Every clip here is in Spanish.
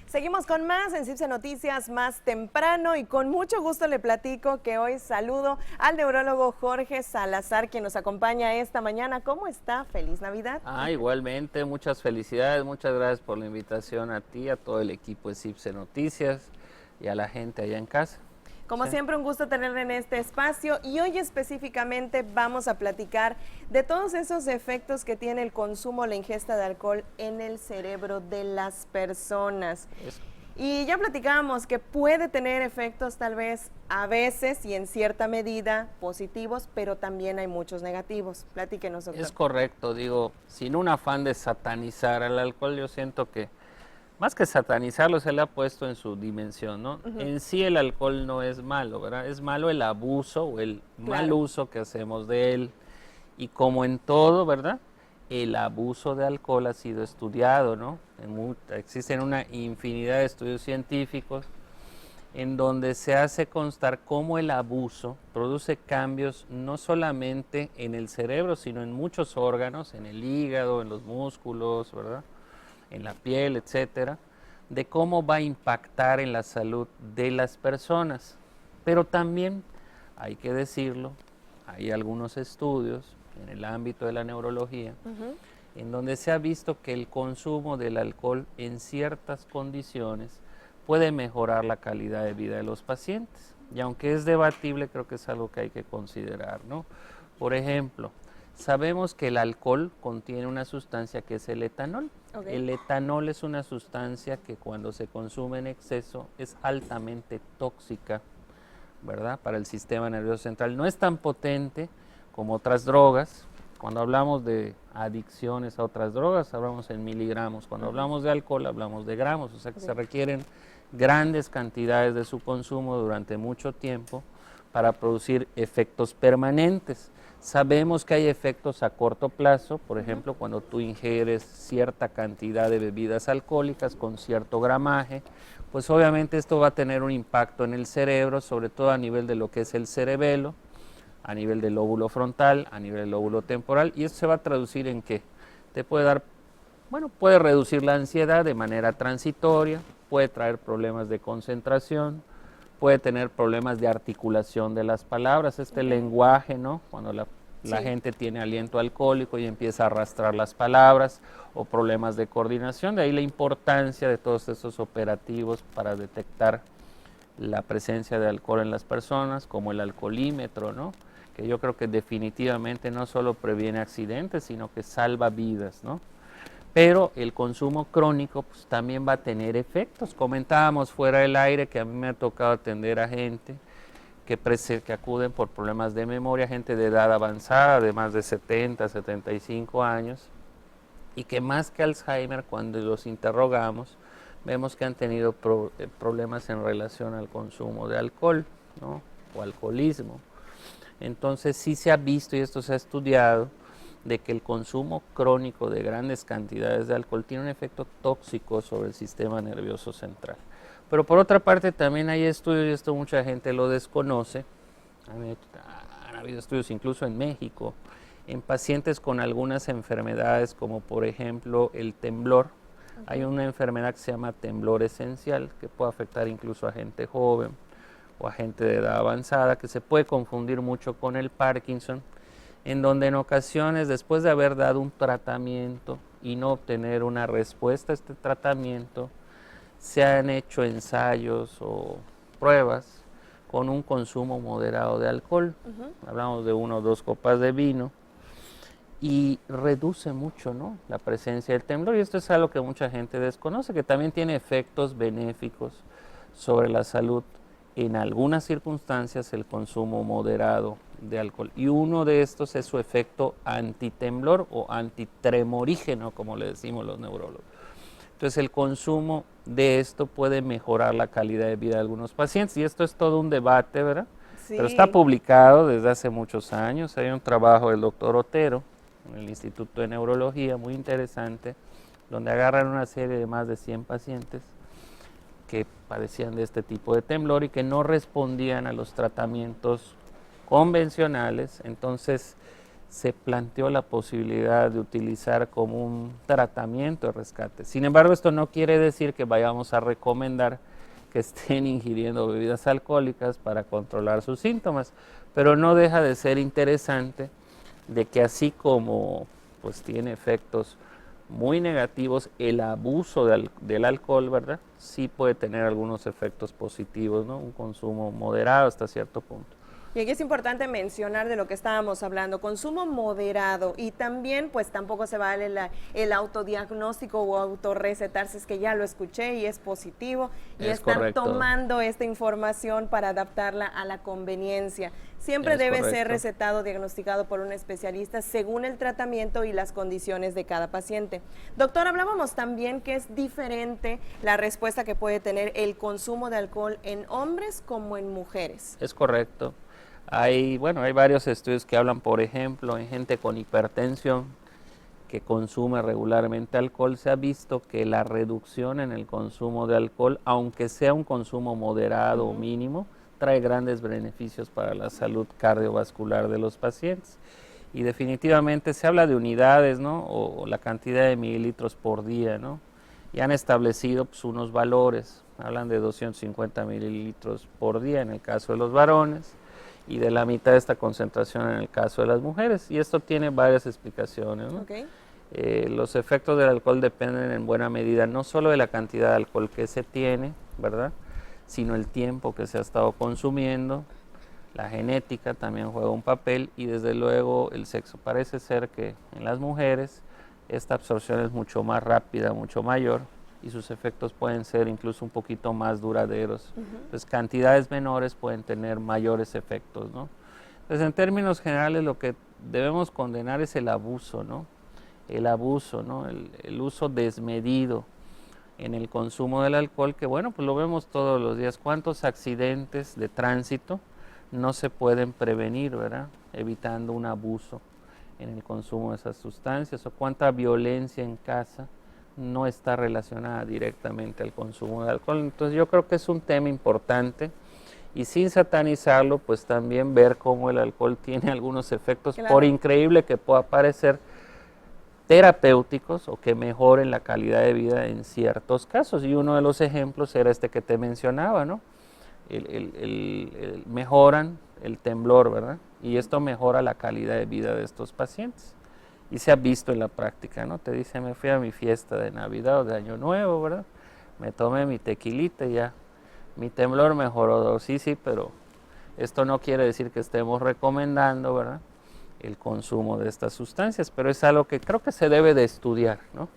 Seguimos con más en CIPSE Noticias más temprano y con mucho gusto le platico que hoy saludo al neurólogo Jorge Salazar, quien nos acompaña esta mañana. ¿Cómo está? ¡Feliz Navidad! Igualmente, muchas felicidades, muchas gracias por la invitación a ti, a todo el equipo de CIPSE Noticias y a la gente allá en casa. Como siempre, un gusto tenerle en este espacio y hoy específicamente vamos a platicar de todos esos efectos que tiene el consumo, la ingesta de alcohol en el cerebro de las personas. Y ya platicábamos que puede tener efectos tal vez a veces y en cierta medida positivos, pero también hay muchos negativos. Platíquenos, doctor. Es correcto, digo, sin un afán de satanizar al alcohol, yo siento que más que satanizarlo, se le ha puesto en su dimensión, ¿no? En sí el alcohol no es malo, ¿verdad? Es malo el abuso o el mal uso que hacemos de él. Y como en todo, ¿verdad? El abuso de alcohol ha sido estudiado, ¿no? Existen una infinidad de estudios científicos en donde se hace constar cómo el abuso produce cambios no solamente en el cerebro, sino en muchos órganos, en el hígado, en los músculos, ¿verdad? En la piel, etcétera, de cómo va a impactar en la salud de las personas. Pero también, hay que decirlo, hay algunos estudios en el ámbito de la neurología en donde se ha visto que el consumo del alcohol en ciertas condiciones puede mejorar la calidad de vida de los pacientes. Y aunque es debatible, creo que es algo que hay que considerar, ¿no? Por ejemplo, sabemos que el alcohol contiene una sustancia que es el etanol. El etanol es una sustancia que cuando se consume en exceso es altamente tóxica, ¿verdad? Para el sistema nervioso central. No es tan potente como otras drogas. Cuando hablamos de adicciones a otras drogas, hablamos en miligramos. Cuando hablamos de alcohol, hablamos de gramos. O sea que se requieren grandes cantidades de su consumo durante mucho tiempo para producir efectos permanentes. Sabemos que hay efectos a corto plazo, por ejemplo, cuando tú ingieres cierta cantidad de bebidas alcohólicas con cierto gramaje, pues obviamente esto va a tener un impacto en el cerebro, sobre todo a nivel de lo que es el cerebelo, a nivel del lóbulo frontal, a nivel del lóbulo temporal, y esto se va a traducir en que te puede dar, bueno, puede reducir la ansiedad de manera transitoria, puede traer problemas de concentración, puede tener problemas de articulación de las palabras, lenguaje, ¿no? Cuando la gente tiene aliento alcohólico y empieza a arrastrar las palabras, o problemas de coordinación, de ahí la importancia de todos estos operativos para detectar la presencia de alcohol en las personas, como el alcoholímetro, ¿no? Que yo creo que definitivamente no solo previene accidentes, sino que salva vidas, ¿no? Pero el consumo crónico pues, también va a tener efectos. Comentábamos fuera del aire que a mí me ha tocado atender a gente que acuden por problemas de memoria, gente de edad avanzada, de más de 70, 75 años, y que más que Alzheimer, cuando los interrogamos, vemos que han tenido problemas en relación al consumo de alcohol, ¿no? O alcoholismo. Entonces sí se ha visto, y esto se ha estudiado, de que el consumo crónico de grandes cantidades de alcohol tiene un efecto tóxico sobre el sistema nervioso central. Pero por otra parte también hay estudios, y esto mucha gente lo desconoce, han habido estudios incluso en México, en pacientes con algunas enfermedades como por ejemplo el temblor. Hay una enfermedad que se llama temblor esencial que puede afectar incluso a gente joven o a gente de edad avanzada, que se puede confundir mucho con el Parkinson, en donde en ocasiones después de haber dado un tratamiento y no obtener una respuesta a este tratamiento, se han hecho ensayos o pruebas con un consumo moderado de alcohol, hablamos de 1 o 2 copas de vino, y reduce mucho, ¿no?, la presencia del temblor, y esto es algo que mucha gente desconoce, que también tiene efectos benéficos sobre la salud en algunas circunstancias el consumo moderado de alcohol, y uno de estos es su efecto antitemblor o antitremorígeno, como le decimos los neurólogos. Entonces el consumo de esto puede mejorar la calidad de vida de algunos pacientes, y esto es todo un debate, ¿verdad? Sí. Pero está publicado desde hace muchos años. Hay un trabajo del doctor Otero en el Instituto de Neurología muy interesante, donde agarran una serie de más de 100 pacientes que padecían de este tipo de temblor y que no respondían a los tratamientos convencionales. Entonces se planteó la posibilidad de utilizar como un tratamiento de rescate. Sin embargo, esto no quiere decir que vayamos a recomendar que estén ingiriendo bebidas alcohólicas para controlar sus síntomas, pero no deja de ser interesante de que así como pues tiene efectos muy negativos, el abuso del alcohol, ¿verdad? Sí puede tener algunos efectos positivos, ¿no? Un consumo moderado hasta cierto punto. Y aquí es importante mencionar de lo que estábamos hablando, consumo moderado, y también pues tampoco se vale el autodiagnóstico o autorrecetarse, es que ya lo escuché y es positivo, y Es estar correcto. tomando esta información para adaptarla a la conveniencia. Siempre Es debe correcto. ser recetado, diagnosticado por un especialista según el tratamiento y las condiciones de cada paciente. Doctor, hablábamos también que es diferente la respuesta que puede tener el consumo de alcohol en hombres como en mujeres. Es correcto. Hay varios estudios que hablan, por ejemplo, en gente con hipertensión que consume regularmente alcohol, se ha visto que la reducción en el consumo de alcohol, aunque sea un consumo moderado o mínimo, trae grandes beneficios para la salud cardiovascular de los pacientes. Y definitivamente se habla de unidades, ¿no? O la cantidad de mililitros por día, ¿no? Y han establecido pues, unos valores, hablan de 250 mililitros por día en el caso de los varones, y de la mitad de esta concentración en el caso de las mujeres. Y esto tiene varias explicaciones, ¿no? Okay. Los efectos del alcohol dependen en buena medida no solo de la cantidad de alcohol que se tiene, ¿verdad?, sino el tiempo que se ha estado consumiendo. La genética también juega un papel, y desde luego el sexo. Parece ser que en las mujeres esta absorción es mucho más rápida, mucho mayor, y sus efectos pueden ser incluso un poquito más duraderos. Pues cantidades menores pueden tener mayores efectos, ¿no? Entonces, en términos generales, lo que debemos condenar es el abuso, ¿no? El abuso, ¿no? El uso desmedido en el consumo del alcohol, que bueno, pues lo vemos todos los días. ¿Cuántos accidentes de tránsito no se pueden prevenir, ¿verdad?, evitando un abuso en el consumo de esas sustancias? O cuánta violencia en casa no está relacionada directamente al consumo de alcohol. Entonces yo creo que es un tema importante, y sin satanizarlo, pues también ver cómo el alcohol tiene algunos efectos, Claro, por increíble que pueda parecer, terapéuticos o que mejoren la calidad de vida en ciertos casos. Y uno de los ejemplos era este que te mencionaba, ¿no? Mejoran el temblor, ¿verdad? Y esto mejora la calidad de vida de estos pacientes. Y se ha visto en la práctica, ¿no? Te dice, me fui a mi fiesta de Navidad o de Año Nuevo, ¿verdad? Me tomé mi tequilita y ya, mi temblor mejoró. Sí, pero esto no quiere decir que estemos recomendando, ¿verdad?, el consumo de estas sustancias, pero es algo que creo que se debe de estudiar, ¿no?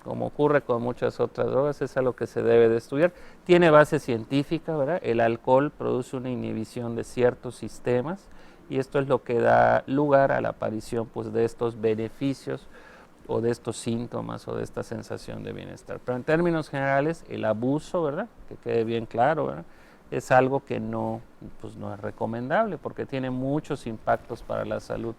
Como ocurre con muchas otras drogas, es algo que se debe de estudiar. Tiene base científica, ¿verdad? El alcohol produce una inhibición de ciertos sistemas, y esto es lo que da lugar a la aparición pues, de estos beneficios o de estos síntomas o de esta sensación de bienestar. Pero en términos generales, el abuso, ¿verdad?, que quede bien claro, ¿verdad?, es algo que no es recomendable, porque tiene muchos impactos para la salud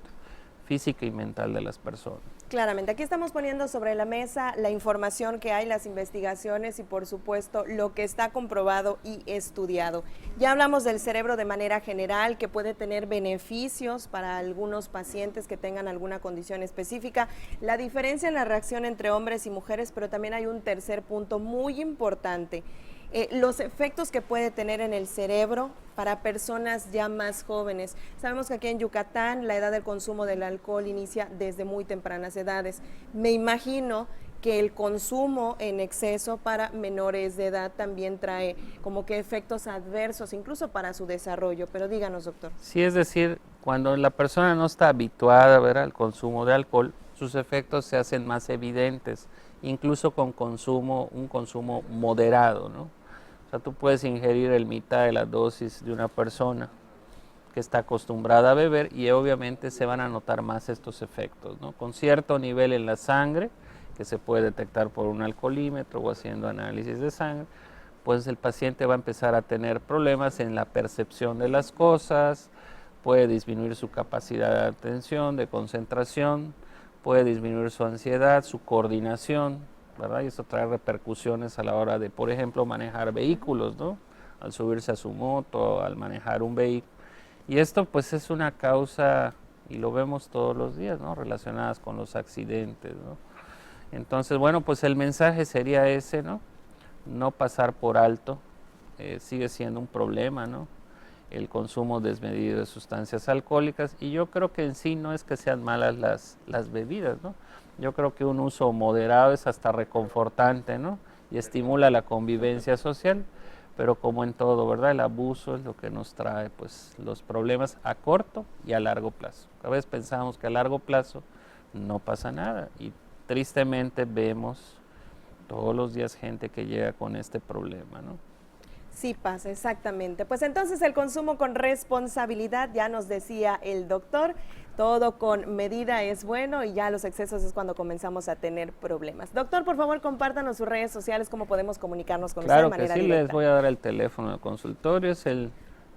física y mental de las personas. Claramente, aquí estamos poniendo sobre la mesa la información que hay, las investigaciones y por supuesto lo que está comprobado y estudiado. Ya hablamos del cerebro de manera general, que puede tener beneficios para algunos pacientes que tengan alguna condición específica, la diferencia en la reacción entre hombres y mujeres, pero también hay un tercer punto muy importante. Los efectos que puede tener en el cerebro para personas ya más jóvenes. Sabemos que aquí en Yucatán la edad del consumo del alcohol inicia desde muy tempranas edades. Me imagino que el consumo en exceso para menores de edad también trae como que efectos adversos, incluso para su desarrollo. Pero díganos, doctor. Sí, es decir, cuando la persona no está habituada, ¿verdad?, al consumo de alcohol, sus efectos se hacen más evidentes, incluso con un consumo moderado, ¿no? O sea, tú puedes ingerir el mitad de la dosis de una persona que está acostumbrada a beber, y obviamente se van a notar más estos efectos, ¿no? Con cierto nivel en la sangre, que se puede detectar por un alcoholímetro o haciendo análisis de sangre, pues el paciente va a empezar a tener problemas en la percepción de las cosas, puede disminuir su capacidad de atención, de concentración, puede disminuir su ansiedad, su coordinación, ¿verdad? Y esto trae repercusiones a la hora de, por ejemplo, manejar vehículos, ¿no? Al subirse a su moto, al manejar un vehículo. Y esto pues es una causa y lo vemos todos los días, ¿no? Relacionadas con los accidentes, ¿no? Entonces, bueno, pues el mensaje sería ese, ¿no? No pasar por alto, sigue siendo un problema, ¿no? El consumo desmedido de sustancias alcohólicas, y yo creo que en sí no es que sean malas las bebidas, ¿no? Yo creo que un uso moderado es hasta reconfortante, ¿no? Y estimula la convivencia social, pero como en todo, ¿verdad? El abuso es lo que nos trae, pues, los problemas a corto y a largo plazo. A veces pensamos que a largo plazo no pasa nada, y tristemente vemos todos los días gente que llega con este problema, ¿no? Sí pasa, exactamente. Pues entonces el consumo con responsabilidad, ya nos decía el doctor, todo con medida es bueno y ya los excesos es cuando comenzamos a tener problemas. Doctor, por favor, compártanos sus redes sociales, cómo podemos comunicarnos con usted de Claro que manera sí, directa. les voy a dar el teléfono del consultorio, es el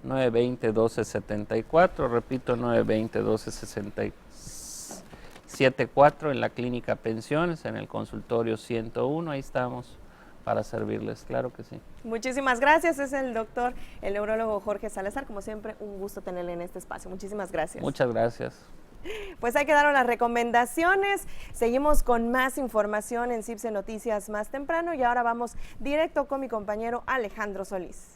920-1274, repito, 920-1274 en la clínica Pensiones, en el consultorio 101, ahí estamos para servirles, claro que sí. Muchísimas gracias, es el doctor, el neurólogo Jorge Salazar, como siempre, un gusto tenerle en este espacio. Muchísimas gracias. Muchas gracias. Pues ahí quedaron las recomendaciones. Seguimos con más información en CIPSE Noticias más temprano y ahora vamos directo con mi compañero Alejandro Solís.